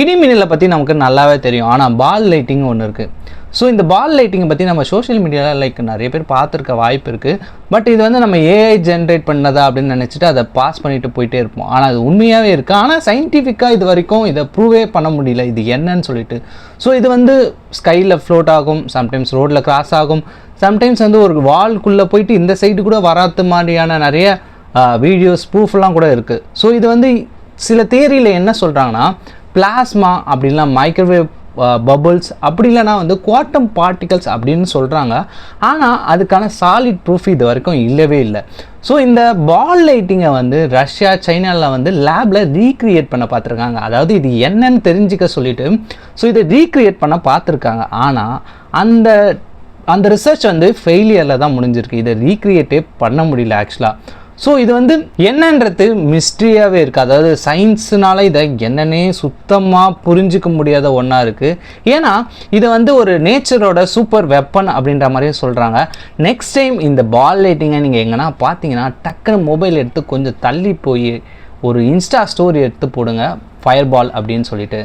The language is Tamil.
இடிமின்னலை பற்றி நமக்கு நல்லாவே தெரியும். ஆனால் பால் லைட்டிங் ஒன்று இருக்குது. ஸோ இந்த பால் லைட்டிங்கை பற்றி நம்ம சோஷியல் மீடியாவில் லைக் நிறைய பேர் பார்த்துருக்க வாய்ப்பு இருக்குது. பட் இது வந்து நம்ம ஏஐ ஜென்ரேட் பண்ணதா அப்படின்னு நினச்சிட்டு அதை பாஸ் பண்ணிட்டு போயிட்டே இருப்போம். ஆனால் அது உண்மையாகவே இருக்குது. ஆனால் சயின்டிஃபிக்காக இது வரைக்கும் இதை ப்ரூவே பண்ண முடியல இது என்னன்னு சொல்லிட்டு. ஸோ இது வந்து ஸ்கையில் ஃப்ளோட் ஆகும், சம்டைம்ஸ் ரோட்டில் கிராஸ் ஆகும், சம்டைம்ஸ் வந்து ஒரு வால்குள்ளே போயிட்டு இந்த சைடு கூட வராத மாதிரியான நிறைய வீடியோஸ் ப்ரூஃப்லாம் கூட இருக்குது. ஸோ இது வந்து சில தியரியில் என்ன சொல்கிறாங்கன்னா பிளாஸ்மா அப்படின்லாம் மைக்ரோவேவ் பபுள்ஸ் அப்படி இல்லைனா வந்து குவாண்டம் பார்ட்டிகல்ஸ் அப்படின்னு சொல்கிறாங்க. ஆனால் அதுக்கான சாலிட் ப்ரூஃப் இது வரைக்கும் இல்லவே இல்லை. ஸோ இந்த பால் லைட்டிங்கை வந்து ரஷ்யா சைனாவில் வந்து லேபில் ரீக்ரியேட் பண்ண பார்த்துருக்காங்க. அதாவது இது என்னன்னு தெரிஞ்சுக்க சொல்லிட்டு ஸோ இதை ரீக்ரியேட் பண்ண பார்த்துருக்காங்க. ஆனால் அந்த ரிசர்ச் வந்து ஃபெயிலியரில் தான் முடிஞ்சிருக்கு. இதை ரீக்ரியேட்டே பண்ண முடியல ஆக்சுவலாக. ஸோ இது வந்து என்னன்றது மிஸ்ட்ரியாகவே இருக்குது. அதாவது சயின்ஸுனால இதை என்னன்னே சுத்தமாக புரிஞ்சிக்க முடியாத ஒன்றா இருக்குது. ஏன்னா இது வந்து ஒரு நேச்சரோட சூப்பர் வெப்பன் அப்படின்ற மாதிரியே சொல்கிறாங்க. நெக்ஸ்ட் டைம் இந்த பால் லைட்டிங்கை நீங்கள் எங்கன்னா பார்த்தீங்கன்னா டக்குன்னு மொபைல் எடுத்து கொஞ்சம் தள்ளி போய் ஒரு இன்ஸ்டா ஸ்டோரி எடுத்து போடுங்க ஃபயர் பால் அப்படின்னு சொல்லிட்டு.